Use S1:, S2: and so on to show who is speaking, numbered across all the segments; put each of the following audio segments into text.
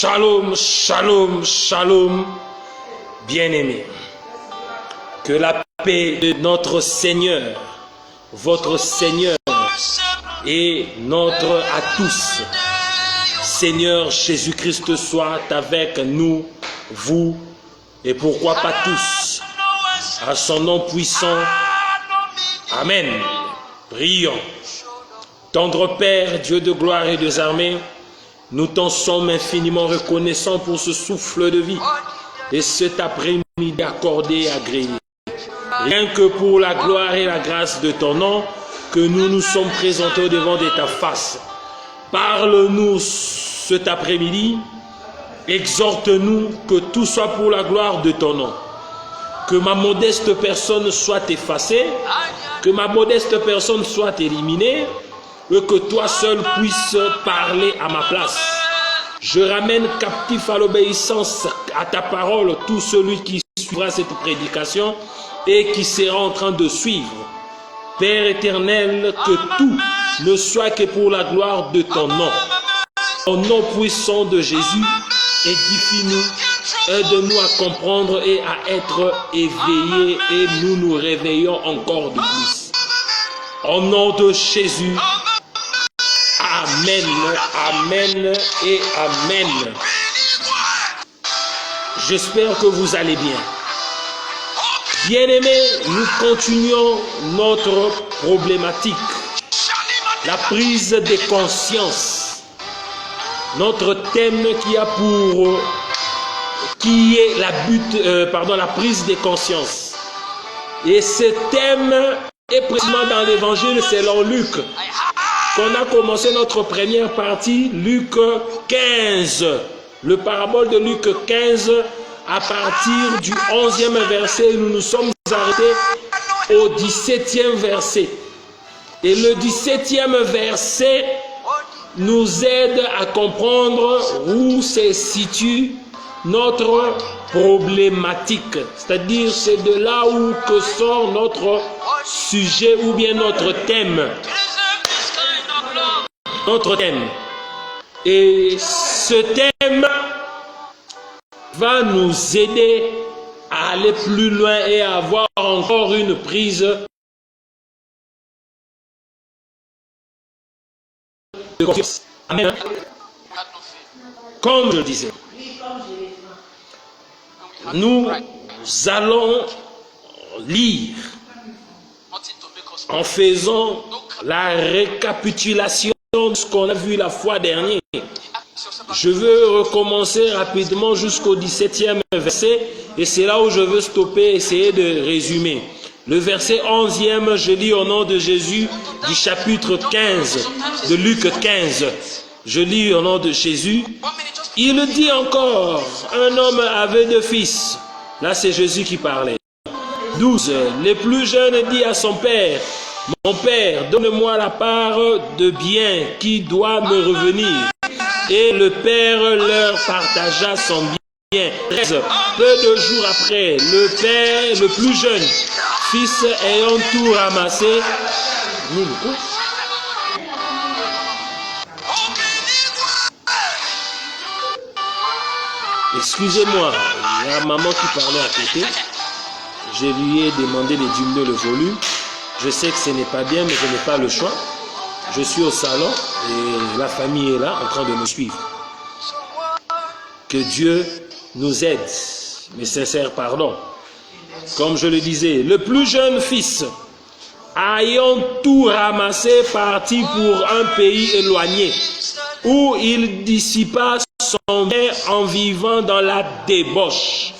S1: Shalom, shalom, shalom, bien-aimés. Que la paix de notre Seigneur, votre Seigneur et notre à tous, Seigneur Jésus-Christ, soit avec nous, vous, et pourquoi pas tous, à son nom puissant. Amen. Prions. Tendre Père, Dieu de gloire et des armées, nous t'en sommes infiniment reconnaissants pour ce souffle de vie et cet après-midi accordé et agréé. Rien que pour la gloire et la grâce de ton nom, que nous nous sommes présentés au devant de ta face. Parle-nous cet après-midi, exhorte-nous que tout soit pour la gloire de ton nom. Que ma modeste personne soit effacée, que ma modeste personne soit éliminée, et que toi seul puisses parler à ma place. Je ramène captif à l'obéissance à ta parole tout celui qui suivra cette prédication et qui sera en train de suivre. Père éternel, que tout ne soit que pour la gloire de ton nom. Au nom puissant de Jésus, édifie-nous, aide-nous à comprendre et à être éveillés et nous nous réveillons encore de plus. Au nom de Jésus, Amen, Amen et Amen. J'espère que vous allez bien. Bien-aimés, nous continuons notre problématique. La prise de conscience. Notre thème qui est la prise de conscience. Et ce thème est précisément dans l'évangile selon Luc. On a commencé notre première partie, Luc 15, le parabole de Luc 15, à partir du 11e verset, nous nous sommes arrêtés au 17e verset. Et le 17e verset nous aide à comprendre où se situe notre problématique. C'est-à-dire, c'est de là où que sort notre sujet ou bien notre thème. Notre thème. Et ce thème va nous aider à aller plus loin et à avoir encore une prise de conscience. Amen. Comme je le disais, nous allons lire en faisant la récapitulation de ce qu'on a vu la fois dernière. Je veux recommencer rapidement jusqu'au 17e verset et c'est là où je veux stopper, essayer de résumer. Le verset 11e, je lis au nom de Jésus du chapitre 15, de Luc 15. Je lis au nom de Jésus. Il dit encore, un homme avait 2 fils. Là c'est Jésus qui parlait. 12. Le plus jeune dit à son père, mon père, donne-moi la part de bien qui doit me revenir. Et le père leur partagea son bien. 13. Peu de jours après, le père, le plus jeune fils ayant tout ramassé, excusez-moi, il y a maman qui parlait à côté. Je lui ai demandé de diminuer le volume. Je sais que ce n'est pas bien, mais je n'ai pas le choix. Je suis au salon et la famille est là en train de me suivre. Que Dieu nous aide. Mes sincères pardons. Comme je le disais, le plus jeune fils, ayant tout ramassé, partit pour un pays éloigné, où il dissipa son bien en vivant dans la débauche.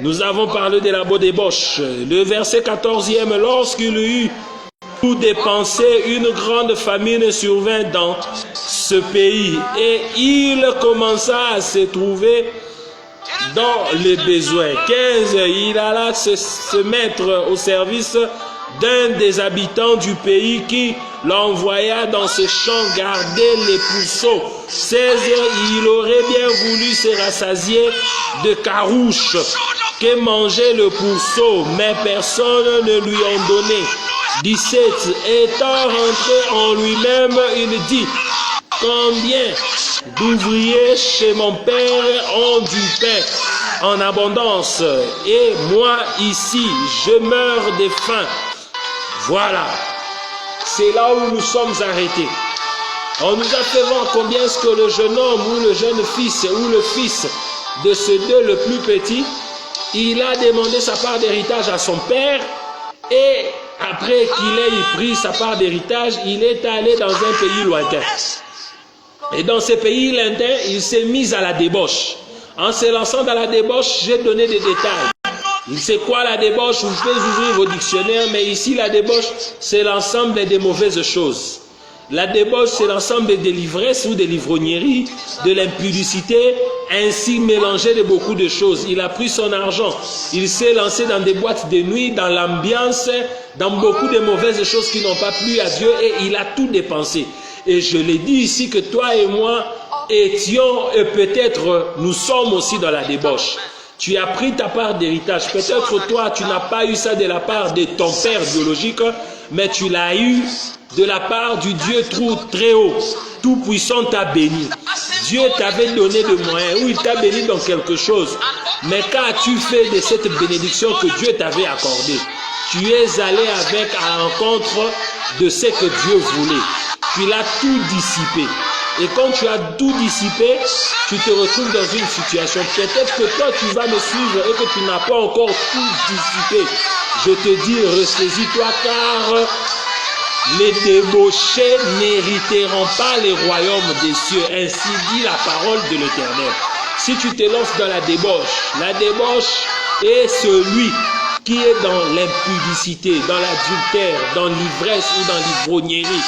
S1: Nous avons parlé de la débauche. Le verset 14e, lorsqu'il eut tout dépensé, une grande famine survint dans ce pays et il commença à se trouver dans les besoins. 15, il alla se mettre au service d'un des habitants du pays qui l'envoya dans ses champs garder les pourceaux. 16, il aurait bien voulu se rassasier de carouches que mangeait le pourceau, mais personne ne lui en donnait. 17, étant rentré en lui-même, il dit, combien d'ouvriers chez mon père ont du pain en abondance. Et moi ici, je meurs de faim. Voilà. C'est là où nous sommes arrêtés. On nous a fait voir combien est-ce que le jeune homme ou le jeune fils ou le fils de ce deux, le plus petit, il a demandé sa part d'héritage à son père et après qu'il ait pris sa part d'héritage, il est allé dans un pays lointain. Et dans ce pays lointain, il s'est mis à la débauche. En se lançant dans la débauche, j'ai donné des détails. Il sait quoi la débauche? Vous pouvez ouvrir vos dictionnaires, mais ici la débauche, c'est l'ensemble des mauvaises choses. La débauche, c'est l'ensemble des livresses ou des livrogneries, de l'impudicité, ainsi mélangé de beaucoup de choses. Il a pris son argent, il s'est lancé dans des boîtes de nuit, dans l'ambiance, dans beaucoup de mauvaises choses qui n'ont pas plu à Dieu et il a tout dépensé. Et je l'ai dit ici que toi et moi étions, et peut-être nous sommes aussi dans la débauche. Tu as pris ta part d'héritage. Peut-être toi, tu n'as pas eu ça de la part de ton père biologique, mais tu l'as eu de la part du Dieu très haut. Tout-Puissant t'a béni. Dieu t'avait donné des moyens, ou il t'a béni dans quelque chose. Mais qu'as-tu fait de cette bénédiction que Dieu t'avait accordée? Tu es allé avec à l'encontre de ce que Dieu voulait. Tu l'as tout dissipé. Et quand tu as tout dissipé, tu te retrouves dans une situation. Peut-être que toi, tu vas me suivre et que tu n'as pas encore tout dissipé. Je te dis, ressaisis-toi car les débauchés n'hériteront pas les royaumes des cieux. Ainsi dit la parole de l'Éternel. Si tu te lances dans la débauche est celui qui est dans l'impudicité, dans l'adultère, dans l'ivresse ou dans l'ivrognerie,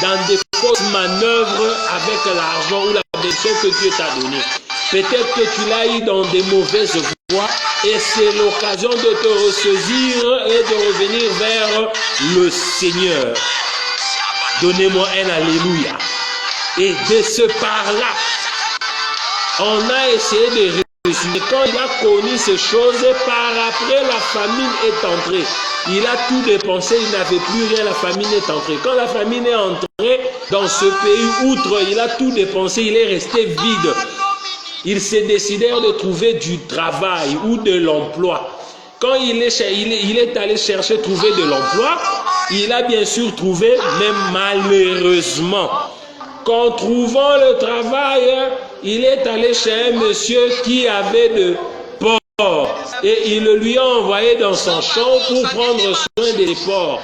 S1: dans des fausses manœuvres avec l'argent ou la bénédiction que Dieu t'a donnée. Peut-être que tu l'as eu dans des mauvaises voies et c'est l'occasion de te ressaisir et de revenir vers le Seigneur. Donnez-moi un alléluia. Et de ce par-là, on a essayé de résumer. Quand il a connu ces choses, par après la famine est entrée. Il a tout dépensé, il n'avait plus rien, la famine est entrée. Quand la famine est entrée dans ce pays, outre, il a tout dépensé, il est resté vide. Il s'est décidé de trouver du travail ou de l'emploi. Quand il est allé chercher, trouver de l'emploi, il a bien sûr trouvé, mais malheureusement, qu'en trouvant le travail, il est allé chez un monsieur qui avait de porcs. Et il le lui a envoyé dans son champ pour prendre soin des porcs.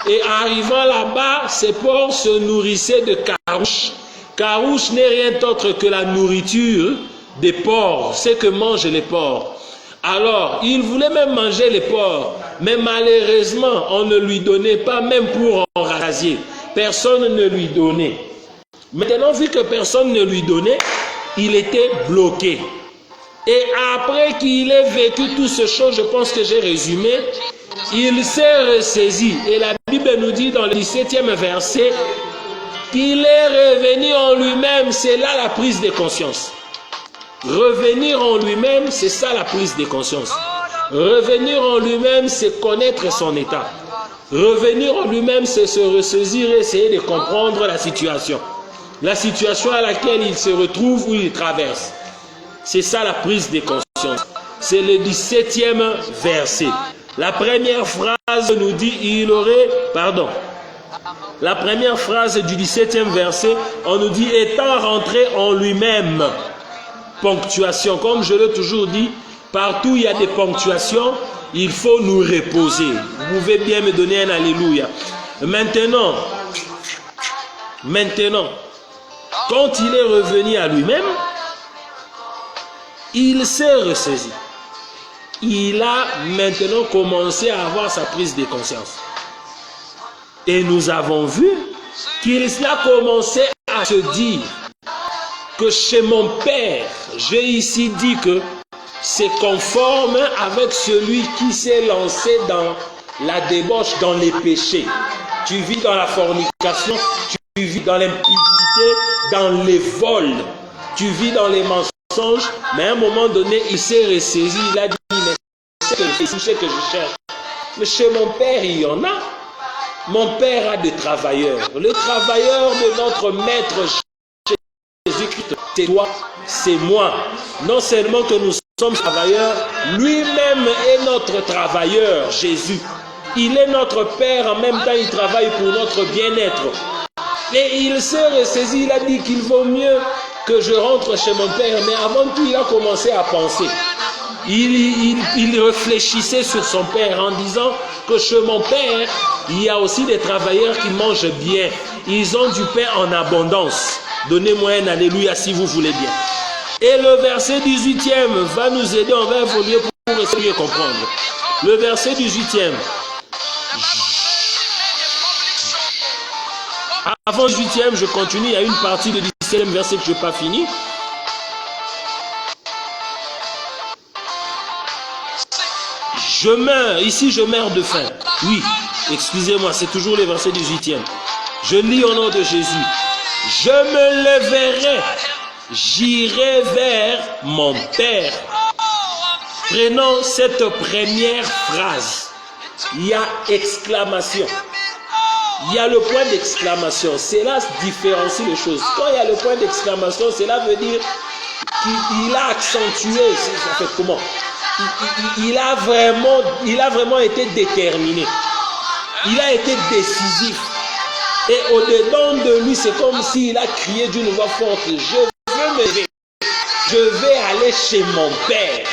S1: Et arrivant là-bas, ces porcs se nourrissaient de carouches. Carouche n'est rien d'autre que la nourriture des porcs, ce que mangent les porcs. Alors, il voulait même manger les porcs, mais malheureusement, on ne lui donnait pas même pour en rasier. Personne ne lui donnait. Maintenant, vu que personne ne lui donnait, il était bloqué. Et après qu'il ait vécu toutes ces choses, je pense que j'ai résumé, il s'est ressaisi. Et la Bible nous dit dans le 17e verset qu'il est revenu en lui-même. C'est là la prise de conscience. Revenir en lui-même, c'est ça la prise de conscience. Revenir en lui-même, c'est connaître son état. Revenir en lui-même, c'est se ressaisir et essayer de comprendre la situation. La situation à laquelle il se retrouve ou il traverse. C'est ça la prise de conscience. C'est le 17e verset. La première phrase nous dit, la première phrase du 17e verset, on nous dit, étant rentré en lui-même. Ponctuation, comme je l'ai toujours dit, partout il y a des ponctuations, il faut nous reposer. Vous pouvez bien me donner un alléluia. Maintenant, quand il est revenu à lui-même, il s'est ressaisi. Il a maintenant commencé à avoir sa prise de conscience. Et nous avons vu qu'il a commencé à se dire que chez mon Père, j'ai ici dit que c'est conforme avec celui qui s'est lancé dans la débauche, dans les péchés. Tu vis dans la fornication, tu vis dans l'impudicité, dans les vols, tu vis dans les mensonges, mais à un moment donné, il s'est ressaisi, il a dit, mais c'est ce que je cherche. Mais chez mon Père, il y en a. Mon Père a des travailleurs. Le travailleur de notre Maître Jésus-Christ, c'est toi, c'est moi. Non seulement que nous sommes travailleurs, lui-même est notre travailleur, Jésus. Il est notre Père, en même temps il travaille pour notre bien-être. Et il s'est ressaisi, il a dit qu'il vaut mieux que je rentre chez mon Père. Mais avant tout, il a commencé à penser. Il réfléchissait sur son Père en disant que chez mon Père, il y a aussi des travailleurs qui mangent bien. Ils ont du pain en abondance. Donnez-moi un alléluia si vous voulez bien. Et le verset 18e va nous aider, on va évoluer pour essayer de comprendre. Le verset 18e. Avant le 18e, je continue, il y a une partie du 17e verset que je n'ai pas fini. Je meurs, ici je meurs de faim. Oui, excusez-moi, c'est toujours le verset 18e. Je lis au nom de Jésus. Je me leverai, j'irai vers mon Père. Prenons cette première phrase. Il y a exclamation. Il y a le point d'exclamation. Cela différencie les choses. Quand il y a le point d'exclamation, cela veut dire qu'il a accentué. Ça fait comment? Il a vraiment été déterminé. Il a été décisif. Et au-dedans de lui, c'est comme s'il a crié d'une voix forte. Je veux me lever. Je vais aller chez mon Père.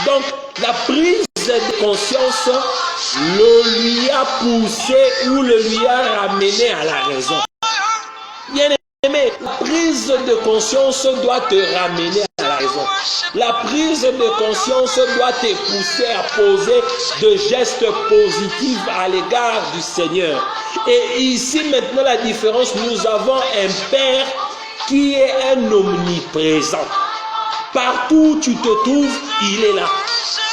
S1: Donc, la prise de conscience le lui a poussé ou le lui a ramené à la raison. Bien aimé, la prise de conscience doit te ramener à la raison. La prise de conscience doit te pousser à poser de gestes positifs à l'égard du Seigneur. Et ici maintenant la différence, nous avons un Père qui est un omniprésent. Partout où tu te trouves, il est là.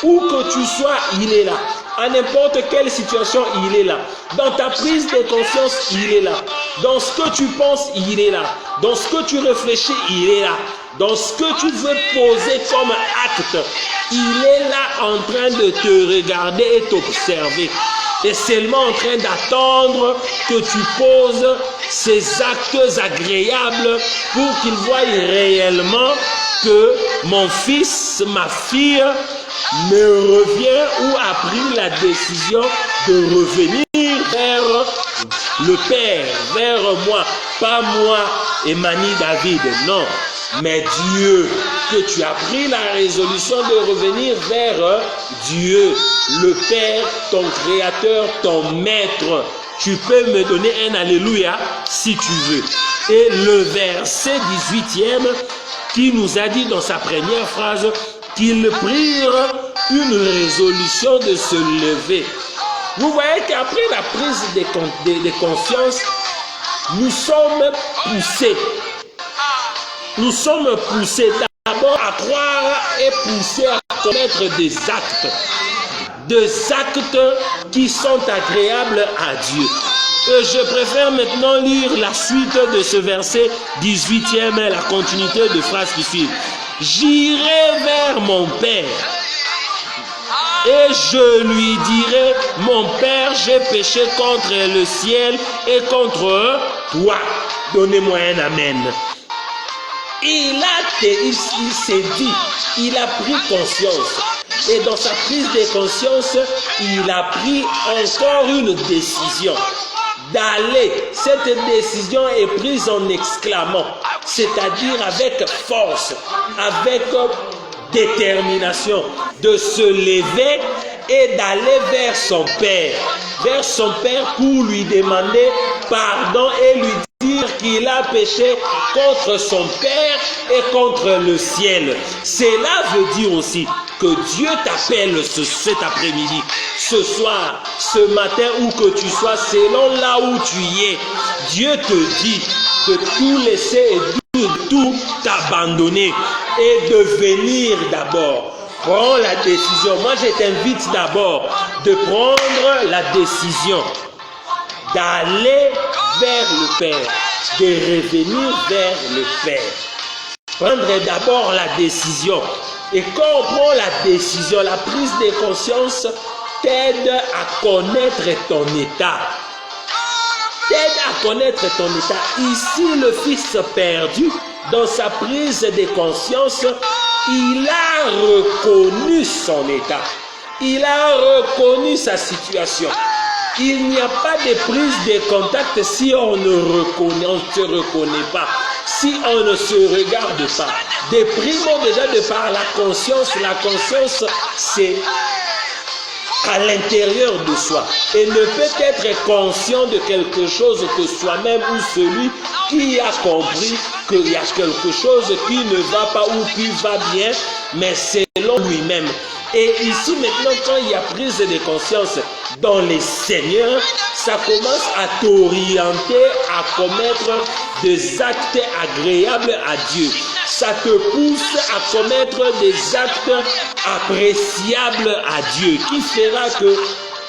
S1: Où que tu sois, il est là. À n'importe quelle situation, il est là. Dans ta prise de conscience, il est là. Dans ce que tu penses, il est là. Dans ce que tu réfléchis, il est là. Dans ce que tu veux poser comme acte, il est là en train de te regarder et t'observer. Et seulement en train d'attendre que tu poses ces actes agréables pour qu'il voie réellement que mon fils, ma fille, me revient ou a pris la décision de revenir vers le Père, vers moi. Pas moi, Emmanuel David, non. Mais Dieu, que tu as pris la résolution de revenir vers Dieu, le Père, ton Créateur, ton Maître. Tu peux me donner un alléluia si tu veux. Et le verset 18e qui nous a dit dans sa première phrase qu'ils prirent une résolution de se lever. Vous voyez qu'après la prise de conscience, nous sommes poussés. Nous sommes poussés d'abord à croire et poussés à commettre des actes. Des actes qui sont agréables à Dieu. Et je préfère maintenant lire la suite de ce verset 18e et la continuité de phrase qui suit. J'irai vers mon Père et je lui dirai, mon Père, j'ai péché contre le ciel et contre toi. Donnez-moi un amen. Il s'est dit, il a pris conscience. Et dans sa prise de conscience, il a pris encore une décision. D'aller. Cette décision est prise en exclamant, c'est-à-dire avec force, avec détermination, de se lever et d'aller vers son Père pour lui demander pardon et lui dire qu'il a péché contre son Père et contre le ciel. Cela veut dire aussi que Dieu t'appelle cet après-midi, ce soir, ce matin, où que tu sois, selon là où tu es. Dieu te dit de tout laisser et de tout t'abandonner et de venir d'abord. Prends la décision. Moi, je t'invite d'abord de prendre la décision d'aller vers le Père, de revenir vers le Père. Prendre d'abord la décision. Et quand on prend la décision, la prise de conscience t'aide à connaître ton état. t'aide à connaître ton état. Ici, le fils perdu, dans sa prise de conscience, il a reconnu son état. Il a reconnu sa situation. Il n'y a pas de prise de contact si on ne se reconnaît pas, si on ne se regarde pas. Des primos déjà de par la conscience c'est à l'intérieur de soi et ne peut être conscient de quelque chose que soi-même ou celui qui a compris qu'il y a quelque chose qui ne va pas ou qui va bien, mais selon lui-même. Et ici maintenant, quand il y a prise de conscience dans les seigneurs, ça commence à t'orienter à commettre des actes agréables à Dieu. Ça te pousse à commettre des actes appréciables à Dieu, qui fera que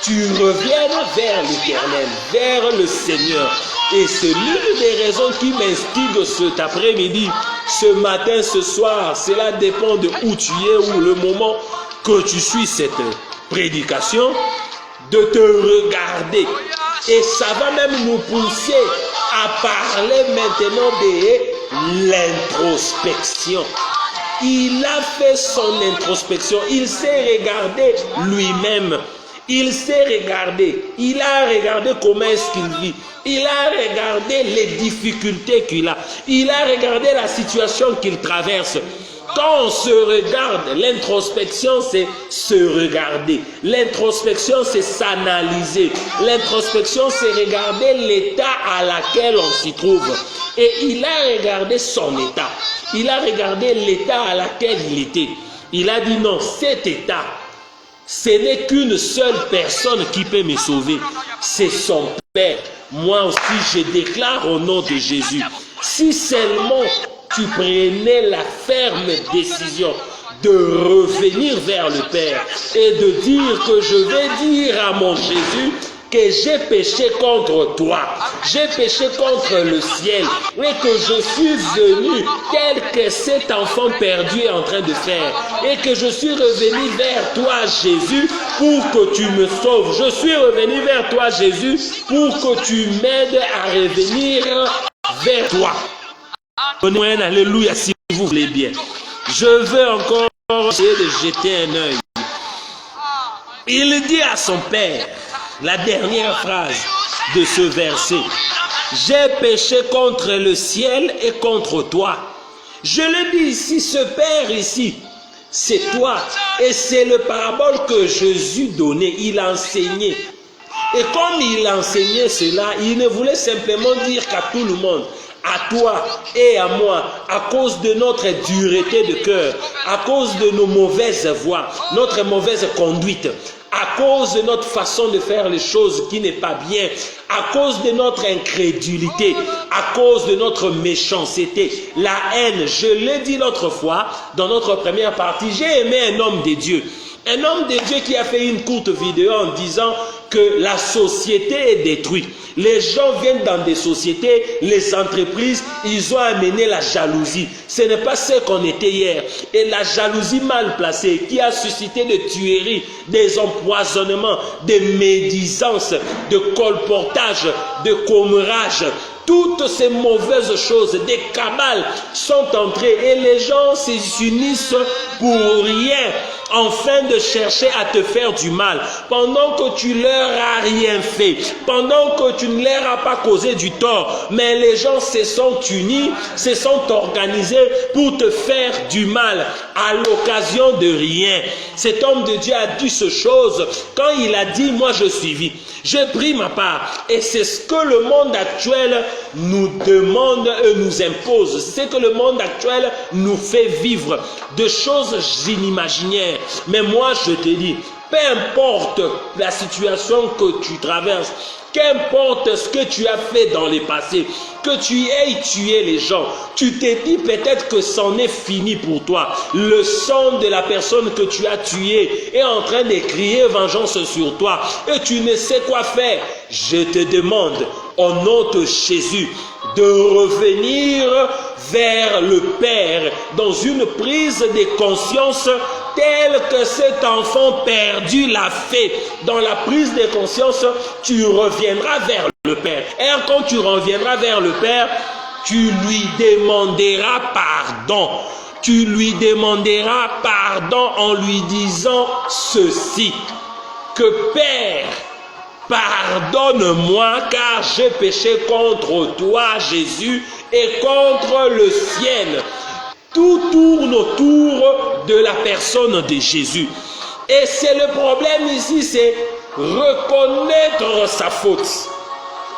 S1: tu reviennes vers l'Éternel, vers le Seigneur. Et c'est l'une des raisons qui m'instigue cet après-midi, ce matin, ce soir. Cela dépend de où tu es ou le moment que tu suis cette prédication, de te regarder. Et ça va même nous pousser à parler maintenant de l'introspection. Il a fait son introspection, il s'est regardé lui-même. Il s'est regardé, il a regardé comment est-ce qu'il vit, il a regardé les difficultés qu'il a, il a regardé la situation qu'il traverse. Quand on se regarde, l'introspection c'est se regarder, l'introspection c'est s'analyser, l'introspection c'est regarder l'état à laquelle on s'y trouve. Et il a regardé son état, il a regardé l'état à laquelle il était. Il a dit non, cet état, ce n'est qu'une seule personne qui peut me sauver, c'est son Père. Moi aussi je déclare au nom de Jésus, si seulement tu prenais la ferme décision de revenir vers le Père et de dire que je vais dire à mon Jésus que j'ai péché contre toi, j'ai péché contre le ciel et que je suis venu tel que cet enfant perdu est en train de faire et que je suis revenu vers toi Jésus pour que tu me sauves. Je suis revenu vers toi Jésus pour que tu m'aides à revenir vers toi. Donnez-moi un alléluia si vous voulez bien. Je veux encore essayer de jeter un œil. Il dit à son père, la dernière phrase de ce verset, j'ai péché contre le ciel et contre toi. Je le dis ici, ce père ici, c'est toi. Et c'est le parabole que Jésus donnait, il enseignait. Et comme il enseignait cela, il ne voulait simplement dire qu'à tout le monde, à toi et à moi, à cause de notre dureté de cœur, à cause de nos mauvaises voies, notre mauvaise conduite, à cause de notre façon de faire les choses qui n'est pas bien, à cause de notre incrédulité, à cause de notre méchanceté, la haine. Je l'ai dit l'autre fois, dans notre première partie, j'ai aimé un homme de Dieu. Un homme de Dieu qui a fait une courte vidéo en disant que la société est détruite. Les gens viennent dans des sociétés, les entreprises, ils ont amené la jalousie. Ce n'est pas ce qu'on était hier. Et la jalousie mal placée qui a suscité des tueries, des empoisonnements, des médisances, de colportage, de commérage. Toutes ces mauvaises choses, des cabales sont entrées et les gens s'unissent pour rien, afin de chercher à te faire du mal, pendant que tu leur as rien fait, pendant que tu ne leur as pas causé du tort, mais les gens se sont unis, se sont organisés pour te faire du mal, à l'occasion de rien. Cet homme de Dieu a dit ces choses, quand il a dit, moi je suivis, j'ai pris ma part, et c'est ce que le monde actuel nous demande et nous impose, c'est que le monde actuel nous fait vivre de choses inimaginaires. Mais moi je te dis, peu importe la situation que tu traverses, qu'importe ce que tu as fait dans le passé, que tu aies tué les gens, tu t'es dit peut-être que c'en est fini pour toi. Le sang de la personne que tu as tuée est en train de crier vengeance sur toi et tu ne sais quoi faire. Je te demande, au nom de Jésus, de revenir vers le Père dans une prise de conscience tel que cet enfant perdu l'a fait. Dans la prise de conscience, tu reviendras vers le Père. Et quand tu reviendras vers le Père, tu lui demanderas pardon. Tu lui demanderas pardon en lui disant ceci, que Père, pardonne-moi car j'ai péché contre toi, Jésus, et contre le ciel. Tout tourne autour de la personne de Jésus. Et c'est le problème ici, c'est reconnaître sa faute,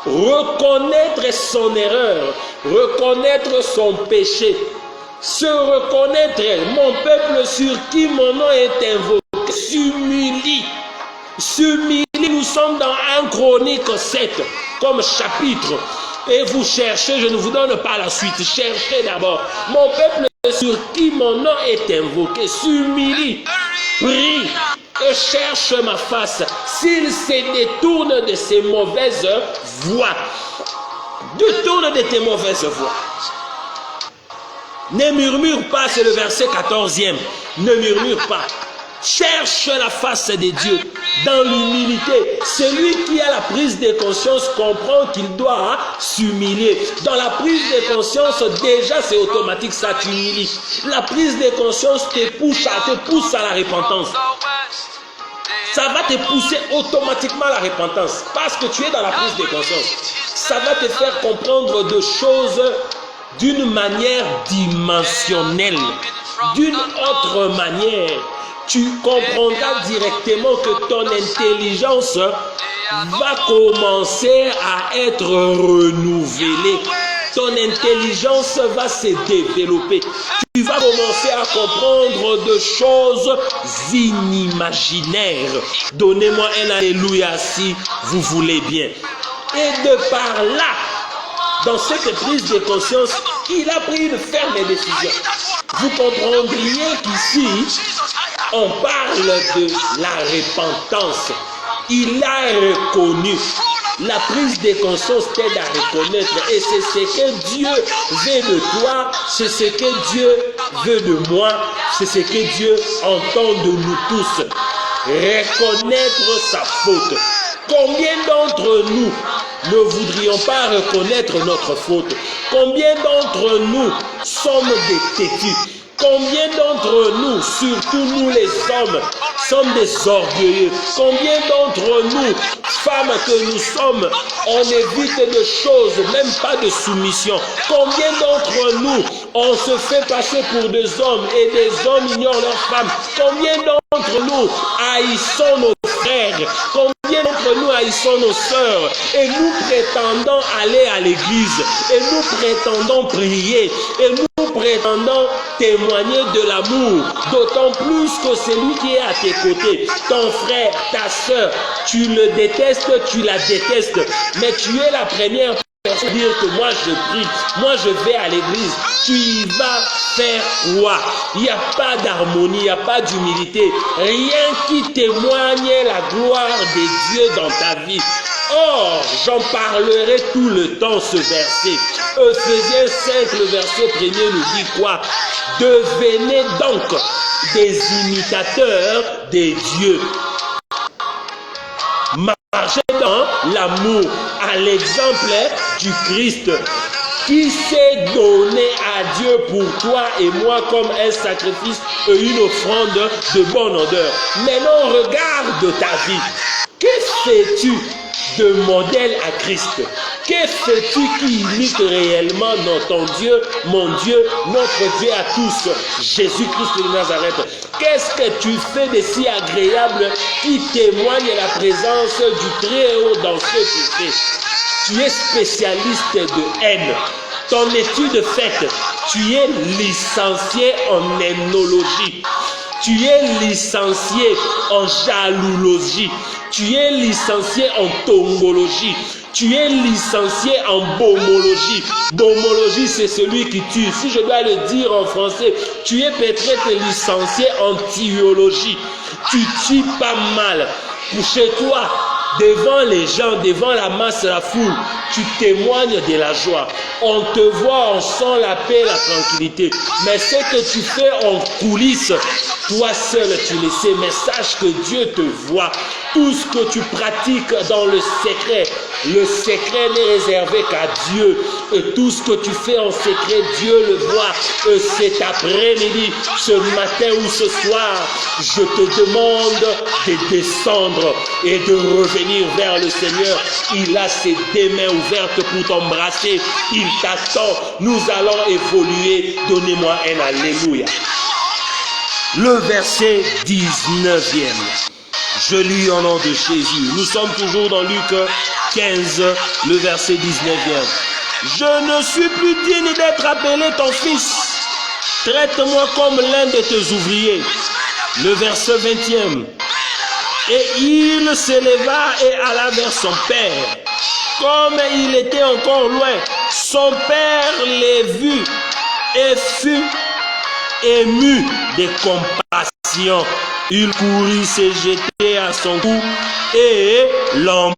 S1: reconnaître son erreur, reconnaître son péché, se reconnaître. Mon peuple sur qui mon nom est invoqué s'humilie. S'humilie, nous sommes dans 1 Chronique 7 comme chapitre. Et vous cherchez, je ne vous donne pas la suite, cherchez d'abord. Mon peuple sur qui mon nom est invoqué s'humilie, prie et cherche ma face. S'il se détourne de ses mauvaises voies, détourne de tes mauvaises voies. Ne murmure pas, c'est le verset 14e. Ne murmure pas. Cherche la face de Dieu dans l'humilité. Celui qui a la prise de conscience comprend qu'il doit s'humilier. Dans la prise de conscience, déjà c'est automatique, ça t'humilie. La prise de conscience te pousse à la repentance. Ça va te pousser automatiquement à la repentance parce que tu es dans la prise de conscience. Ça va te faire comprendre des choses d'une manière dimensionnelle, d'une autre manière. Tu comprendras directement que ton intelligence va commencer à être renouvelée. Ton intelligence va se développer. Tu vas commencer à comprendre des choses inimaginaires. Donnez-moi un alléluia si vous voulez bien. Et de par là, dans cette prise de conscience, il a pris une ferme décision. Vous comprendriez qu'ici, on parle de la repentance. Il a reconnu. La prise de conscience t'aide à reconnaître. Et c'est ce que Dieu veut de toi. C'est ce que Dieu veut de moi. C'est ce que Dieu entend de nous tous. Reconnaître sa faute. Combien d'entre nous ne voudrions pas reconnaître notre faute? Combien d'entre nous sommes des têtus? Combien d'entre nous, surtout nous les hommes, sommes des orgueilleux? Combien d'entre nous, femmes que nous sommes, on évite des choses, même pas de soumission? Combien d'entre nous, on se fait passer pour des hommes et des hommes ignorent leurs femmes? Combien d'entre nous haïssons nos frères? Combien d'entre nous haïssons nos sœurs? Et nous prétendons aller à l'église, et nous prétendons prier, et nous prétendons témoigner de l'amour, d'autant plus que celui qui est à tes côtés, ton frère, ta sœur, tu le détestes, tu la détestes, mais tu es la première personne à dire que moi je prie, moi je vais à l'église. Tu y vas faire quoi? Il n'y a pas d'harmonie, il n'y a pas d'humilité, rien qui témoigne la gloire de Dieu dans ta vie. Or, j'en parlerai tout le temps ce verset. Ephésiens 5, le verset 1er nous dit quoi? Devenez donc des imitateurs de Dieu. Marchez dans l'amour, à l'exemple du Christ, qui s'est donné à Dieu pour toi et moi comme un sacrifice et une offrande de bonne odeur. Maintenant, regarde ta vie. Que fais-tu de modèle à Christ? Que fais-tu qui imite réellement ton Dieu, mon Dieu, notre Dieu à tous, Jésus-Christ de Nazareth? Qu'est-ce que tu fais de si agréable qui témoigne la présence du Très-Haut dans ce que tu fais? Tu es spécialiste de haine. Ton étude faite, tu es licencié en ethnologie. Tu es licencié en jaloulogie. Tu es licencié en tongologie. Tu es licencié en bomologie. Bomologie, c'est celui qui tue. Si je dois le dire en français, tu es peut-être licencié en théologie. Tu tues pas mal. Pour chez toi, devant les gens, devant la masse, la foule, tu témoignes de la joie. On te voit, on sent la paix, la tranquillité. Mais ce que tu fais en coulisses, toi seul tu le sais, mais sache que Dieu te voit. Tout ce que tu pratiques dans le secret n'est réservé qu'à Dieu. Et tout ce que tu fais en secret, Dieu le voit. Et cet après-midi, ce matin ou ce soir, je te demande de descendre et de revenir vers le Seigneur. Il a ses deux mains ouvertes pour t'embrasser. Il t'attend. Nous allons évoluer. Donnez-moi un alléluia. Le verset 19e. Je lis au nom de Jésus. Nous sommes toujours dans Luc 15, le verset 19e. Je ne suis plus digne d'être appelé ton fils. Traite-moi comme l'un de tes ouvriers. Le verset 20e. Et il s'éleva et alla vers son père. Comme il était encore loin, son père les vit et fut ému de compassion. Il courut se jeter à son cou et l'embrassa.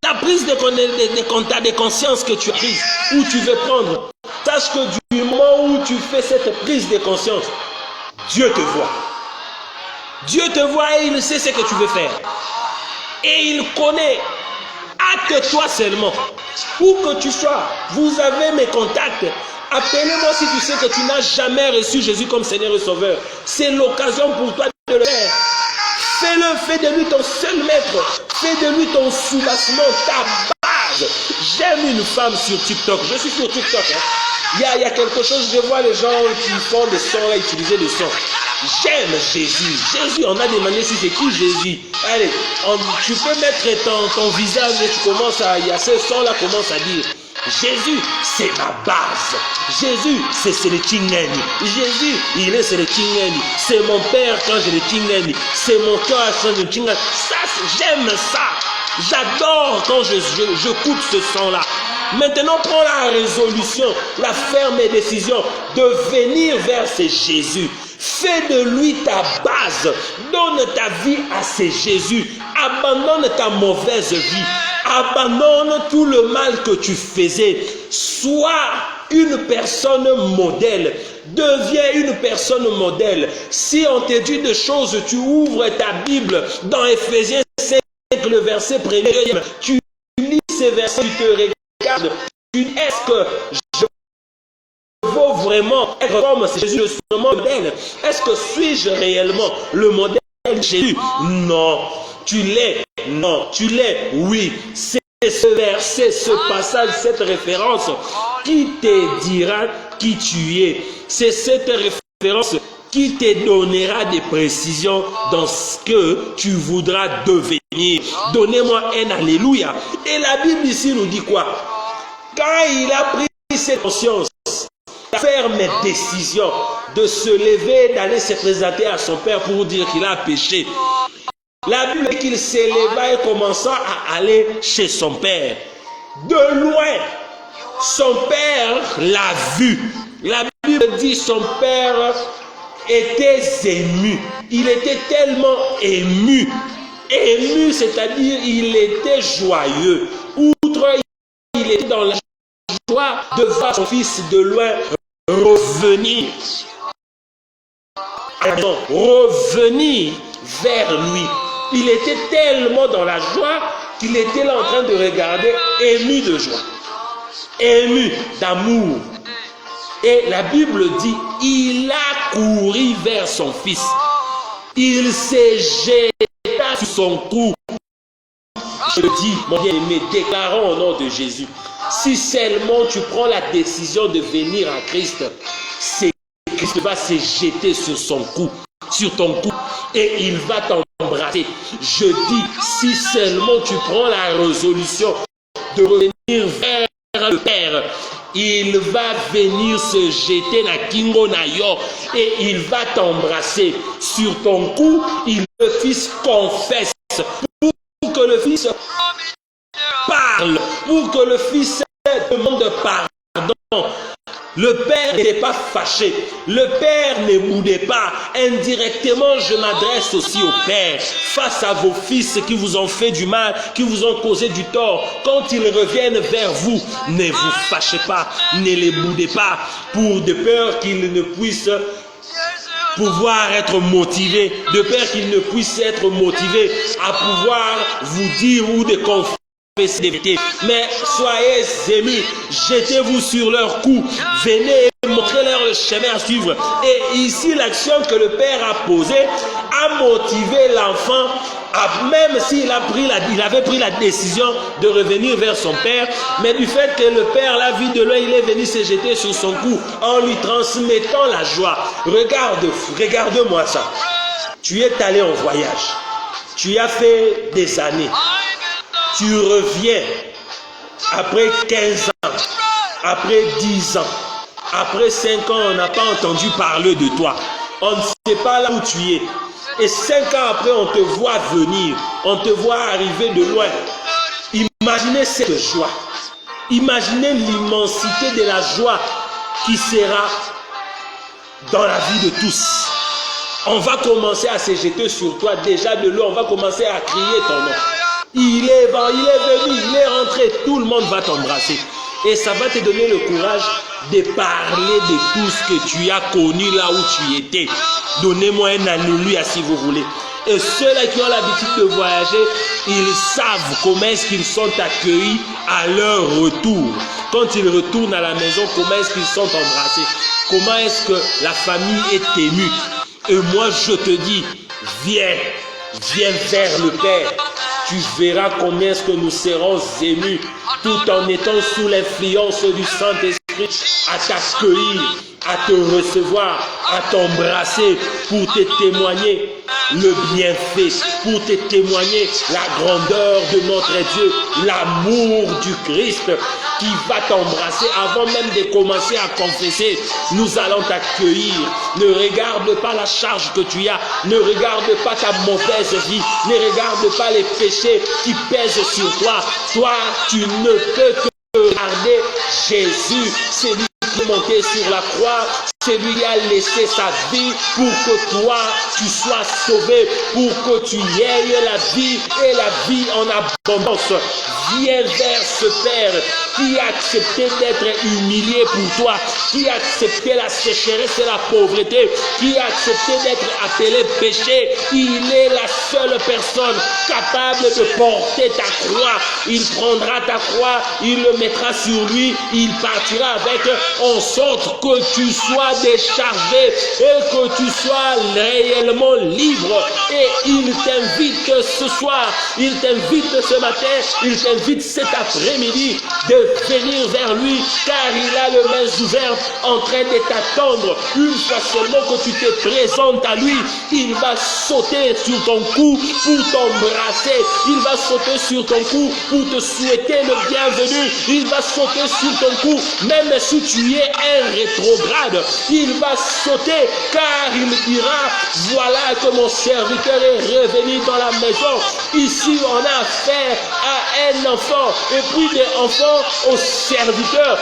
S1: La prise de conscience que tu as prise, où tu veux prendre, sache que du moment où tu fais cette prise de conscience, Dieu te voit. Dieu te voit et il sait ce que tu veux faire. Et il connaît. Hâte-toi seulement. Où que tu sois, vous avez mes contacts. Appelez-moi si tu sais que tu n'as jamais reçu Jésus comme Seigneur et Sauveur. C'est l'occasion pour toi de le faire. Fais-le, fais de lui ton seul maître. Fais de lui ton soubassement, ta base. J'aime une femme sur TikTok. Je suis sur TikTok. Il y a quelque chose, je vois les gens qui font des sons, là, utiliser des sons. J'aime Jésus. Jésus, on a demandé si c'est qui Jésus. Allez, tu peux mettre ton visage et tu commences à... Il y a ce son-là, commence à dire. Jésus, c'est ma base. Jésus, c'est le Tingeni. Jésus, c'est le Tingeni. C'est mon père quand j'ai le Tingeni. C'est mon cœur quand j'ai le Tingeni. Ça, j'aime ça. J'adore quand j'écoute ce son-là. Maintenant, prends la résolution, la ferme décision de venir vers ce Jésus. Fais de lui ta base. Donne ta vie à ce Jésus. Abandonne ta mauvaise vie. Abandonne tout le mal que tu faisais. Sois une personne modèle. Deviens une personne modèle. Si on te dit des choses, tu ouvres ta Bible dans Éphésiens 5, le verset 1er. Tu lis ces versets, tu te regardes. Tu dis, est-ce que je veux vraiment être comme Jésus, le modèle? Est-ce que suis-je réellement le modèle de Jésus? Non. Tu l'es? Non. Tu l'es? Oui. C'est ce verset, ce passage, cette référence qui te dira qui tu es. C'est cette référence qui te donnera des précisions dans ce que tu voudras devenir. Donnez-moi un alléluia. Et la Bible ici nous dit quoi? Quand il a pris cette conscience, la ferme décision de se lever, d'aller se présenter à son père pour dire qu'il a péché. La Bible dit qu'il s'éleva et commença à aller chez son père. De loin, son père l'a vu. La Bible dit son père était ému. Il était tellement ému. Ému, c'est-à-dire il était joyeux. Outre, il était dans la joie de voir son fils de loin revenir. Revenir vers lui. Il était tellement dans la joie qu'il était là en train de regarder, ému de joie, ému d'amour. Et la Bible dit, il a couru vers son fils. Il s'est jeté sur son cou. Je dis, mon bien-aimé, déclarons au nom de Jésus, si seulement tu prends la décision de venir à Christ, c'est Christ va se jeter sur son cou, sur ton cou, et il va t'embrasser. Je dis, si seulement tu prends la résolution de revenir vers le Père, il va venir se jeter na kingo na yo et il va t'embrasser sur ton cou. Le Fils confesse pour que le Fils parle, pour que le Fils demande pardon. Le père n'était pas fâché. Le père ne boudait pas. Indirectement, je m'adresse aussi au père. Face à vos fils qui vous ont fait du mal, qui vous ont causé du tort, quand ils reviennent vers vous, ne vous fâchez pas, ne les boudez pas, pour de peur qu'ils ne puissent pouvoir être motivés, de peur qu'ils ne puissent être motivés à pouvoir vous dire ou de confesser. Mais soyez émus, jetez-vous sur leur cou, venez montrez-leur le chemin à suivre. Et ici, l'action que le père a posée a motivé l'enfant, même s'il avait pris la décision de revenir vers son père, mais du fait que le père l'a vu de loin, il est venu se jeter sur son cou en lui transmettant la joie. Regarde-moi ça. Tu es allé en voyage, tu as fait des années. Tu reviens après 15 ans, après 10 ans, après 5 ans, on n'a pas entendu parler de toi. On ne sait pas là où tu es. Et 5 ans après, on te voit venir, on te voit arriver de loin. Imaginez cette joie. Imaginez l'immensité de la joie qui sera dans la vie de tous. On va commencer à se jeter sur toi déjà de l'eau, on va commencer à crier ton nom. Il est venu, il est rentré, tout le monde va t'embrasser. Et ça va te donner le courage de parler de tout ce que tu as connu là où tu étais. Donnez-moi un alléluia si vous voulez. Et ceux-là qui ont l'habitude de voyager, ils savent comment est-ce qu'ils sont accueillis à leur retour. Quand ils retournent à la maison, comment est-ce qu'ils sont embrassés? Comment est-ce que la famille est émue? Et moi je te dis, viens vers le Père. Tu verras combien est-ce que nous serons émus tout en étant sous l'influence du Saint-Esprit à t'accueillir, à te recevoir, à t'embrasser pour te témoigner le bienfait, pour te témoigner la grandeur de notre Dieu, l'amour du Christ qui va t'embrasser avant même de commencer à confesser. Nous allons t'accueillir. Ne regarde pas la charge que tu as, ne regarde pas ta mauvaise vie, ne regarde pas les péchés qui pèsent sur toi. Toi, tu ne peux que regarder Jésus, c'est lui qui est monté sur la croix, c'est lui qui a laissé sa vie pour que toi tu sois sauvé, pour que tu aies la vie et la vie en abondance. Viens vers ce Père qui a accepté d'être humilié pour toi, qui a accepté la sécheresse et la pauvreté, qui a accepté d'être appelé péché. Il est la seule personne capable de porter ta croix. Il prendra ta croix, il le mettra sur lui, il partira avec, en sorte que tu sois déchargé et que tu sois réellement libre. Et il t'invite ce soir, il t'invite ce matin, il t'invite cet après-midi de venir vers lui, car il a le mains ouvertes en train de t'attendre. Une fois seulement que tu te présentes à lui, il va sauter sur ton cou pour t'embrasser, il va sauter sur ton cou pour te souhaiter le bienvenu, il va sauter sur ton cou même si tu es un rétrograde, il va sauter car il dira, voilà que mon serviteur est revenu dans la maison. Ici on a affaire à un enfant, et puis des enfants aux serviteurs.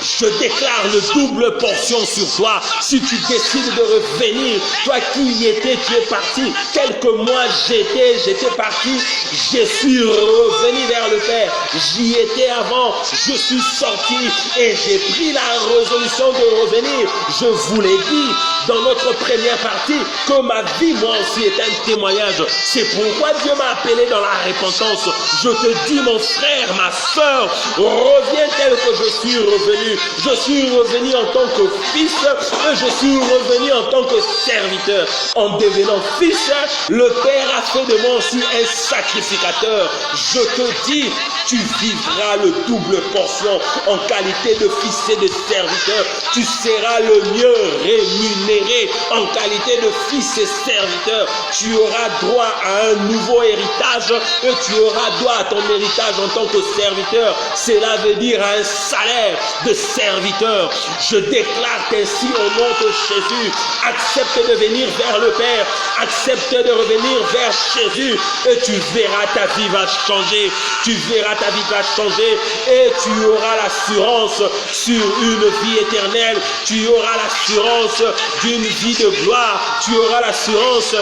S1: Je déclare le double portion sur toi. Si tu décides de revenir, toi qui y étais, tu es parti. Quelques mois j'étais parti. Je suis revenu vers le Père. J'y étais avant. Je suis sorti et j'ai pris la résolution de revenir. Je vous l'ai dit dans notre première partie que ma vie, moi aussi, est un témoignage. C'est pourquoi Dieu m'a appelé dans la repentance. Je te dis, mon frère, ma soeur, reviens tel que je suis revenu. Je suis revenu en tant que fils et je suis revenu en tant que serviteur. En devenant fils, le Père a fait de moi aussi un sacrificateur. Je te dis, tu vivras le double portion en qualité de fils et de serviteur. Tu seras le mieux rémunéré en qualité de fils et serviteur. Tu auras droit à un nouveau héritage et tu auras droit à ton héritage en tant que serviteur. Cela veut dire un salaire de serviteur. Je déclare ainsi au nom de Jésus, accepte de venir vers le Père, accepte de revenir vers Jésus et tu verras ta vie va changer, tu verras ta vie va changer et tu auras l'assurance sur une vie éternelle, tu auras l'assurance d'une vie de gloire, tu auras l'assurance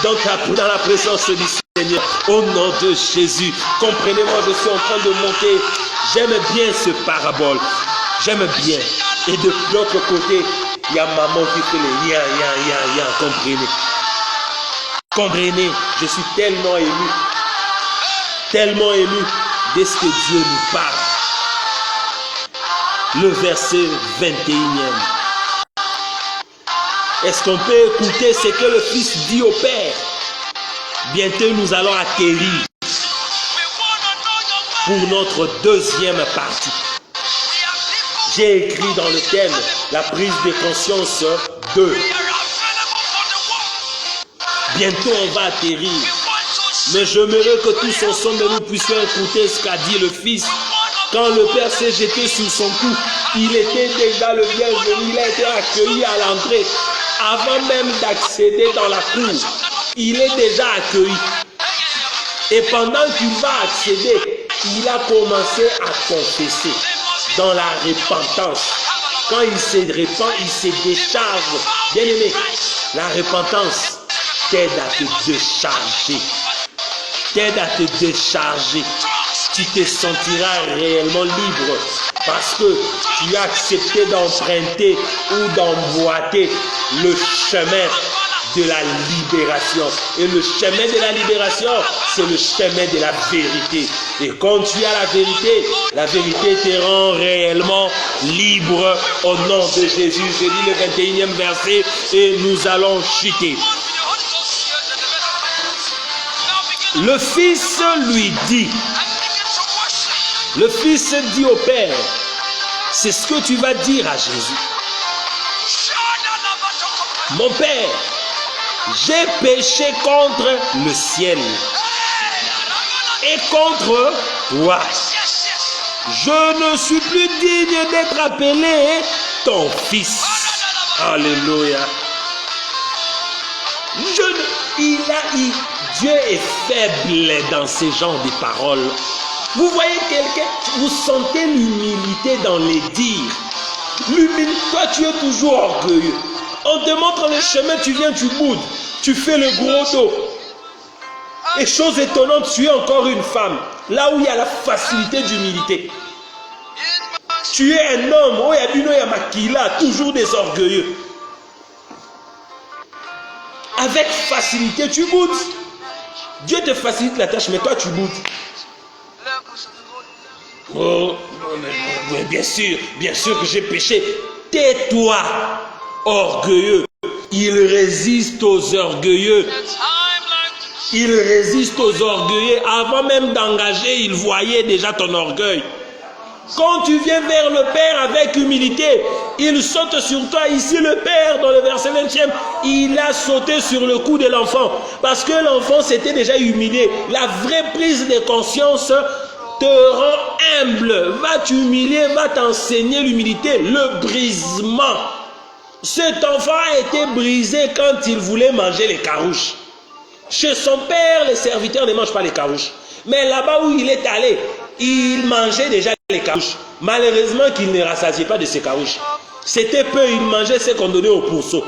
S1: dans la présence du Seigneur. Au nom de Jésus, comprenez-moi, je suis en train de monter. J'aime bien ce parabole, j'aime bien. Et de l'autre côté, il y a maman qui fait les ya, comprenez. Comprenez, je suis tellement ému de ce que Dieu nous parle. Le verset 21e. Est-ce qu'on peut écouter ce que le Fils dit au Père? Bientôt nous allons atterrir pour notre deuxième partie. J'ai écrit dans le thème la prise de conscience 2. Bientôt on va atterrir. Mais j'aimerais que tous ensemble nous puissions écouter ce qu'a dit le Fils. Quand le Père s'est jeté sur son cou, il était déjà le bienvenu, il a été accueilli à l'entrée. Avant même d'accéder dans la cour, il est déjà accueilli. Et pendant qu'il va accéder, il a commencé à confesser dans la repentance. Quand il se répand, il se décharge. Bien aimé, la repentance t'aide à te décharger. T'aide à te décharger. Tu te sentiras réellement libre parce que tu as accepté d'emprunter ou d'emboîter le chemin de la libération. Et le chemin de la libération, c'est le chemin de la vérité. Et quand tu as la vérité te rend réellement libre au nom de Jésus. Je lis le 21e verset et nous allons chuter. Le Fils lui dit, le Fils dit au Père, c'est ce que tu vas dire à Jésus. Mon Père, j'ai péché contre le ciel et contre toi. Je ne suis plus digne d'être appelé ton fils. Alléluia. Dieu est faible dans ces genres de paroles. Vous voyez quelqu'un, vous sentez l'humilité dans les dires. L'humilité, toi tu es toujours orgueilleux. On te montre le chemin, tu viens, tu boudes. Tu fais le gros dos. Et chose étonnante, tu es encore une femme. Là où il y a la facilité d'humilité. Tu es un homme, toujours des orgueilleux. Avec facilité, tu boudes. Dieu te facilite la tâche, mais toi tu boudes. Oh, mais bien sûr que j'ai péché. Tais-toi, orgueilleux. Il résiste aux orgueilleux. Il résiste aux orgueilleux. Avant même d'engager, il voyait déjà ton orgueil. Quand tu viens vers le Père avec humilité, il saute sur toi. Ici, le Père, dans le verset 20e, il a sauté sur le cou de l'enfant. Parce que l'enfant s'était déjà humilié. La vraie prise de conscience te rend humble. Va t'humilier, va t'enseigner l'humilité, le brisement. Cet enfant a été brisé quand il voulait manger les carouches. Chez son père, les serviteurs ne mangent pas les carouches. Mais là-bas où il est allé, il mangeait déjà les carouches. Malheureusement qu'il ne rassasiait pas de ces carouches. C'était peu, il mangeait ce qu'on donnait aux pourceaux.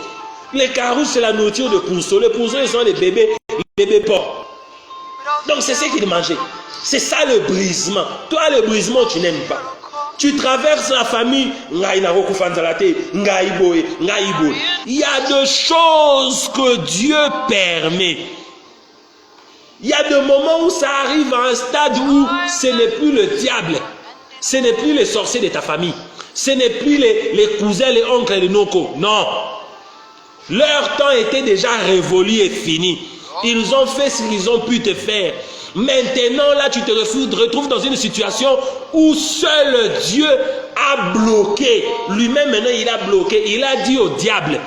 S1: Les carouches, c'est la nourriture de pourceaux. Les pourceaux, ils sont les bébés porcs. Donc c'est ce qu'il mangeait. C'est ça le brisement. Toi, le brisement, tu n'aimes pas. Tu traverses la famille. Il y a des choses que Dieu permet. Il y a des moments où ça arrive à un stade où ce n'est plus le diable. Ce n'est plus les sorciers de ta famille. Ce n'est plus les cousins, les oncles et les nocos. Non. Leur temps était déjà révolu et fini. Ils ont fait ce qu'ils ont pu te faire. Maintenant, là, tu te retrouves dans une situation où seul Dieu a bloqué. Lui-même, maintenant, il a bloqué. Il a dit au diable,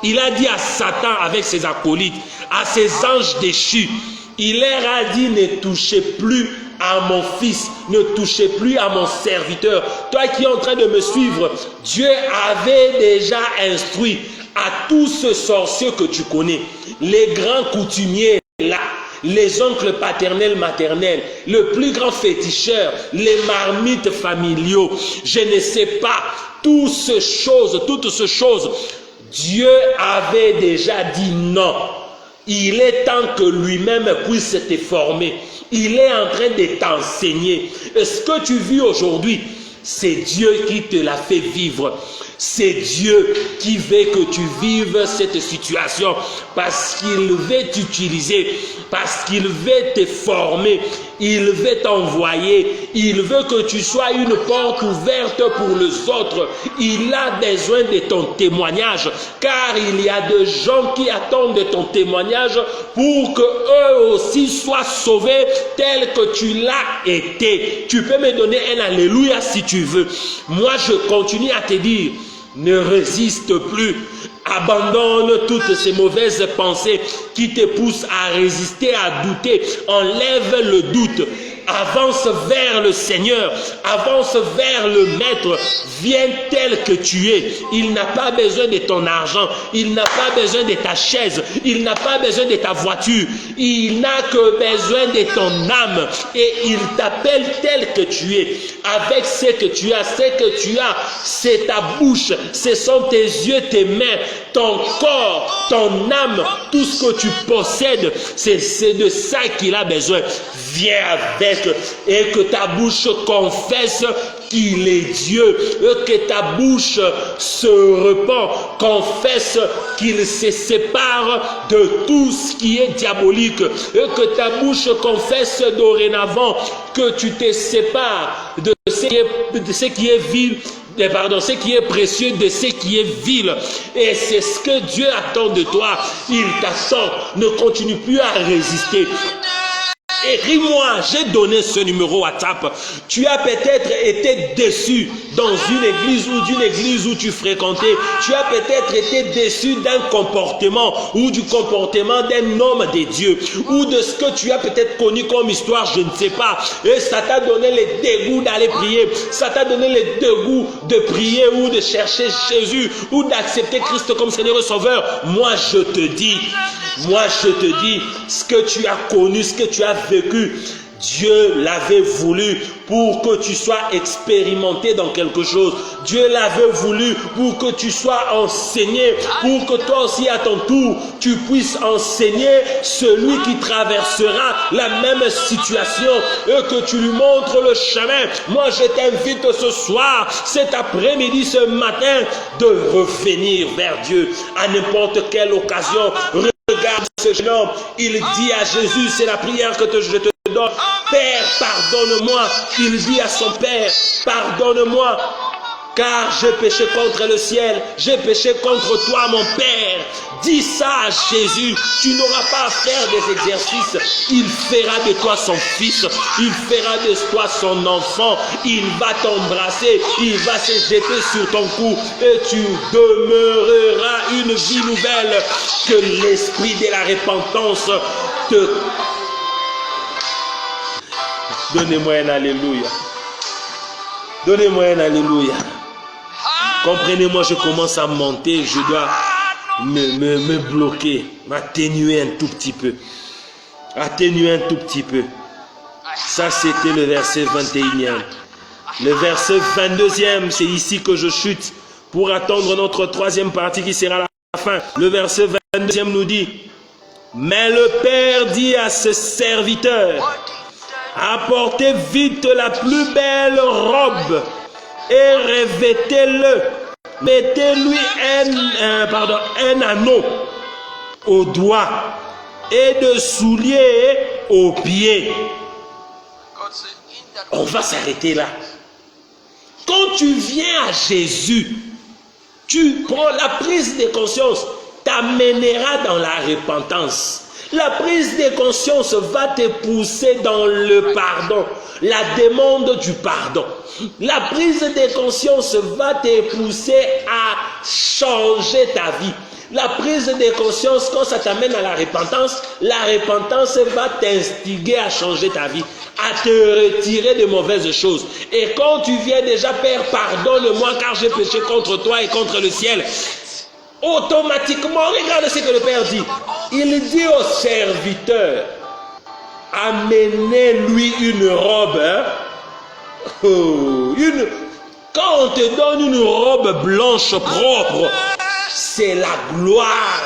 S1: il a dit à Satan avec ses acolytes, à ses anges déchus, il leur a dit ne touchez plus à mon fils, ne touchez plus à mon serviteur. Toi qui es en train de me suivre, Dieu avait déjà instruit à tous ces sorciers que tu connais, les grands coutumiers là, les oncles paternels, maternels, le plus grand féticheur, les marmites familiaux, je ne sais pas, toutes ces choses, Dieu avait déjà dit non. Il est temps que lui-même puisse te former. Il est en train de t'enseigner. Et ce que tu vis aujourd'hui, c'est Dieu qui te l'a fait vivre. C'est Dieu qui veut que tu vives cette situation parce qu'il veut t'utiliser, parce qu'il veut te former, il veut t'envoyer, il veut que tu sois une porte ouverte pour les autres. Il a besoin de ton témoignage car il y a des gens qui attendent ton témoignage pour que eux aussi soient sauvés tel que tu l'as été. Tu peux me donner un alléluia si tu veux. Moi je continue à te dire, ne résiste plus. Abandonne toutes ces mauvaises pensées qui te poussent à résister, à douter. Enlève le doute. Avance vers le Seigneur, avance vers le Maître, viens tel que tu es. Il n'a pas besoin de ton argent, il n'a pas besoin de ta chaise, il n'a pas besoin de ta voiture, il n'a que besoin de ton âme et il t'appelle tel que tu es. Avec ce que tu as, c'est ta bouche, ce sont tes yeux, tes mains, ton corps, ton âme, tout ce que tu possèdes, c'est de ça qu'il a besoin. Viens avec et que ta bouche confesse qu'il est Dieu, et que ta bouche se repent, confesse qu'il se sépare de tout ce qui est diabolique, et que ta bouche confesse dorénavant que tu te sépares de ce qui est vil, ce qui est précieux de ce qui est vil. Et c'est ce que Dieu attend de toi. Il t'attend. Ne continue plus à résister. Écris-moi, j'ai donné ce numéro WhatsApp. Tu as peut-être été déçu dans une église ou d'une église où tu fréquentais. Tu as peut-être été déçu d'un comportement ou du comportement d'un homme de Dieu ou de ce que tu as peut-être connu comme histoire, je ne sais pas. Et ça t'a donné le dégoût d'aller prier. Ça t'a donné le dégoût de prier ou de chercher Jésus ou d'accepter Christ comme Seigneur et Sauveur. Moi, je te dis, ce que tu as connu, ce que tu as vécu, Dieu l'avait voulu pour que tu sois expérimenté dans quelque chose. Dieu l'avait voulu pour que tu sois enseigné, pour que toi aussi à ton tour, tu puisses enseigner celui qui traversera la même situation et que tu lui montres le chemin. Moi, je t'invite ce soir, cet après-midi, ce matin, de revenir vers Dieu à n'importe quelle occasion. Regarde ce jeune homme, il dit à Jésus, c'est la prière que je te donne. Père, pardonne-moi. Il dit à son Père, pardonne-moi, car j'ai péché contre le ciel, j'ai péché contre toi, mon Père. Dis ça à Jésus, tu n'auras pas à faire des exercices. Il fera de toi son fils, il fera de toi son enfant, il va t'embrasser, il va se jeter sur ton cou et tu demeureras une vie nouvelle. Que l'esprit de la repentance te... Donnez-moi un alléluia. Donnez-moi un alléluia. Comprenez-moi, je commence à monter, je dois me bloquer, m'atténuer un tout petit peu. Atténuer un tout petit peu. Ça, c'était le verset 21e. Le verset 22e, c'est ici que je chute pour attendre notre troisième partie qui sera la fin. Le verset 22e nous dit, mais le Père dit à ses serviteurs, apportez vite la plus belle robe et revêtez-le. Mettez-lui un anneau au doigt et de souliers aux pieds. On va s'arrêter là. Quand tu viens à Jésus, tu prends la prise de conscience, t'amènera dans la repentance. La prise de conscience va te pousser dans le pardon, la demande du pardon. La prise de conscience va te pousser à changer ta vie. La prise de conscience, quand ça t'amène à la repentance va t'instiguer à changer ta vie, à te retirer de mauvaises choses. Et quand tu viens déjà, Père, pardonne-moi car j'ai péché contre toi et contre le ciel. Automatiquement, regarde ce que le Père dit. Il dit au serviteur, amenez-lui une robe. Hein? Oh, quand on te donne une robe blanche propre, c'est la gloire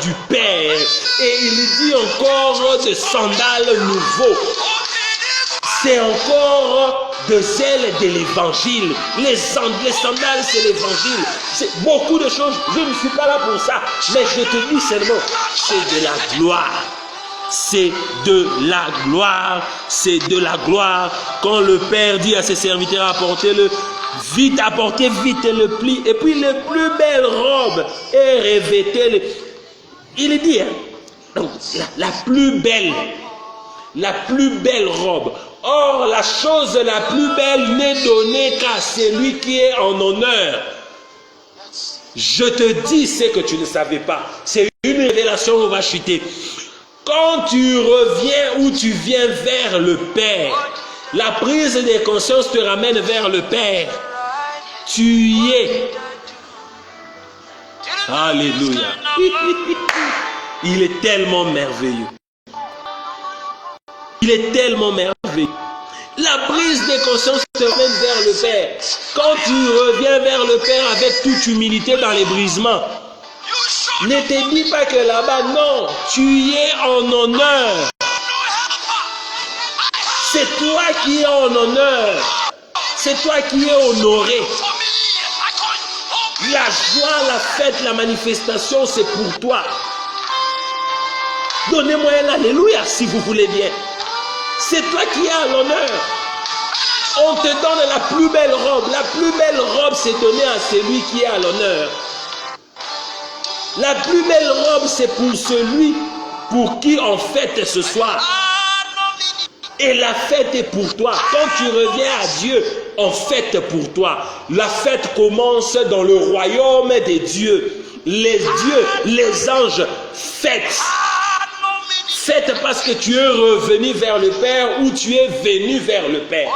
S1: du Père. Et il dit encore de sandales nouveaux. C'est encore de zèle de l'évangile. Les sandales, c'est l'évangile. C'est beaucoup de choses. Je ne suis pas là pour ça. Mais je te dis seulement, c'est de la gloire. C'est de la gloire. C'est de la gloire. Quand le Père dit à ses serviteurs, apportez-le vite, apportez vite le pli. Et puis les plus belles robes et revêtez-le. Il dit, hein, donc, la plus belle robe. Or, la chose la plus belle n'est donnée qu'à celui qui est en honneur. Je te dis ce que tu ne savais pas. C'est une révélation où on va chuter. Quand tu reviens ou tu viens vers le Père, la prise de conscience te ramène vers le Père. Tu y es. Alléluia. Il est tellement merveilleux. Il est tellement merveilleux. La prise de conscience te ramène vers le Père. Quand tu reviens vers le Père avec toute humilité dans les brisements, ne te dis pas que là-bas, non, tu y es en honneur. C'est toi qui es en honneur. C'est toi qui es honoré. La joie, la fête, la manifestation, c'est pour toi. Donnez-moi un alléluia si vous voulez bien. C'est toi qui es à l'honneur. On te donne la plus belle robe. La plus belle robe, c'est donnée à celui qui est à l'honneur. La plus belle robe, c'est pour celui pour qui on fête ce soir. Et la fête est pour toi. Quand tu reviens à Dieu, on fête pour toi. La fête commence dans le royaume des dieux. Les dieux, les anges fêtent. Fête parce que tu es revenu vers le Père ou tu es venu vers le Père.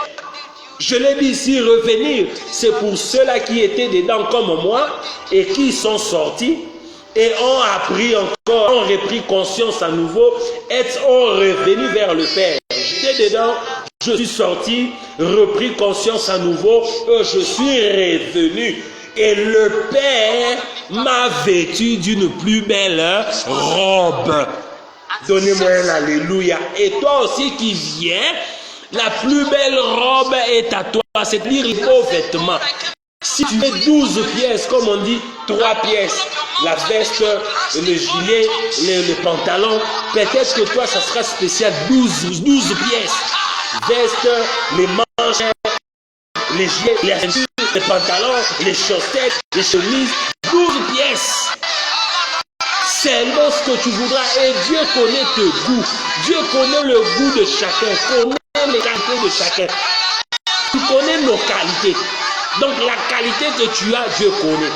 S1: Je l'ai dit ici, revenir, c'est pour ceux-là qui étaient dedans comme moi et qui sont sortis et ont appris encore, ont repris conscience à nouveau et ont revenu vers le Père. J'étais dedans, je suis sorti, repris conscience à nouveau, je suis revenu. Et le Père m'a vêtu d'une plus belle robe. Donnez-moi un alléluia. Et toi aussi qui viens, la plus belle robe est à toi. C'est-à-dire les beaux vêtements. Si tu mets 12 pièces, comme on dit, 3 pièces, la veste, le gilet, le pantalon, peut-être que toi, ça sera spécial 12 pièces. Veste, les manches, les gilets, les ceintures, les pantalons, les chaussettes, les chemises, 12 pièces. Seulement ce que tu voudras. Et Dieu connaît tes goûts. Dieu connaît le goût de chacun. Connaît les qualités de chacun. Tu connais nos qualités. Donc la qualité que tu as, Dieu connaît.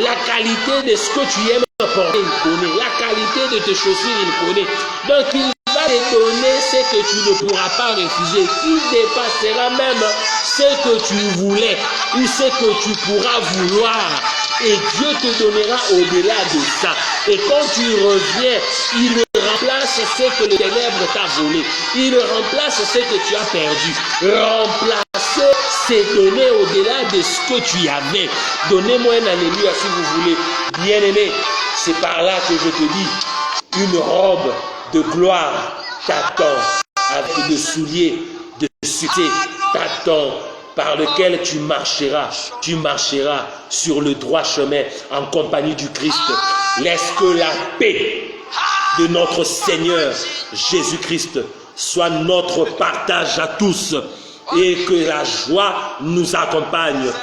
S1: La qualité de ce que tu aimes porter, il connaît. La qualité de tes chaussures, il connaît. Donc il va te donner ce que tu ne pourras pas refuser. Qui dépassera même ce que tu voulais ou ce que tu pourras vouloir. Et Dieu te donnera au-delà de ça. Et quand tu reviens, il remplace ce que le ténèbre t'a volé. Il remplace ce que tu as perdu. Remplacer, c'est donner au-delà de ce que tu avais. Donnez-moi un alléluia si vous voulez. Bien-aimé, c'est par là que je te dis, une robe de gloire t'attend, avec des souliers de succès t'attend, par lequel tu marcheras sur le droit chemin en compagnie du Christ. Laisse que la paix de notre Seigneur Jésus-Christ soit notre partage à tous et que la joie nous accompagne.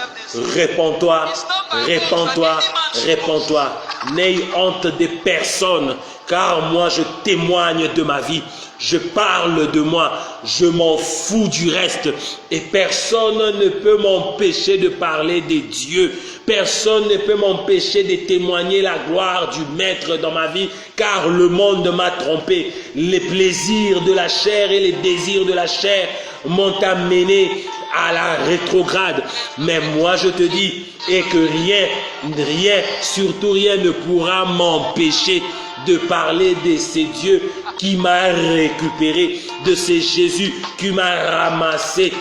S1: Répands-toi, répands-toi, répands-toi. n'aie honte des personnes, car moi je témoigne de ma vie. Je parle de moi, je m'en fous du reste et personne ne peut m'empêcher de parler des dieux. Personne ne peut m'empêcher de témoigner la gloire du Maître dans ma vie, car le monde m'a trompé. Les plaisirs de la chair et les désirs de la chair m'ont amené à la rétrograde. Mais moi je te dis, et que rien, surtout rien ne pourra m'empêcher de parler de ces dieux qui m'a récupéré, de ces Jésus qui m'a ramassé.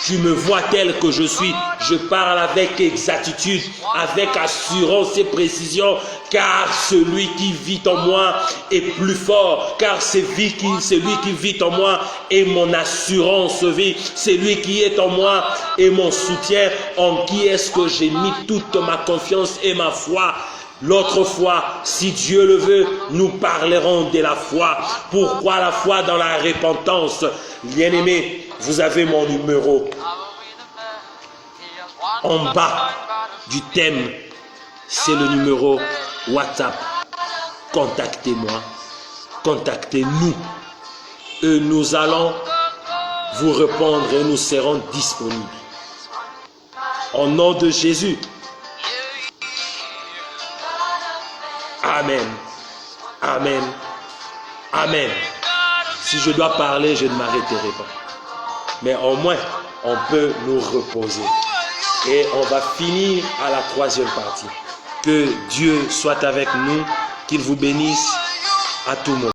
S1: Tu me vois tel que je suis, je parle avec exactitude, avec assurance et précision, car celui qui vit en moi est plus fort, car celui qui vit en moi est mon assurance vie, celui qui est en moi est mon soutien, en qui est-ce que j'ai mis toute ma confiance et ma foi. L'autre fois, si Dieu le veut, nous parlerons de la foi. Pourquoi la foi dans la repentance? Bien-aimés, vous avez mon numéro en bas du thème. C'est le numéro WhatsApp. Contactez-moi, contactez-nous et nous allons vous répondre et nous serons disponibles. Au nom de Jésus. Amen. Amen. Amen. Si je dois parler, je ne m'arrêterai pas. Mais au moins, on peut nous reposer. Et on va finir à la troisième partie. Que Dieu soit avec nous, qu'il vous bénisse à tout moment.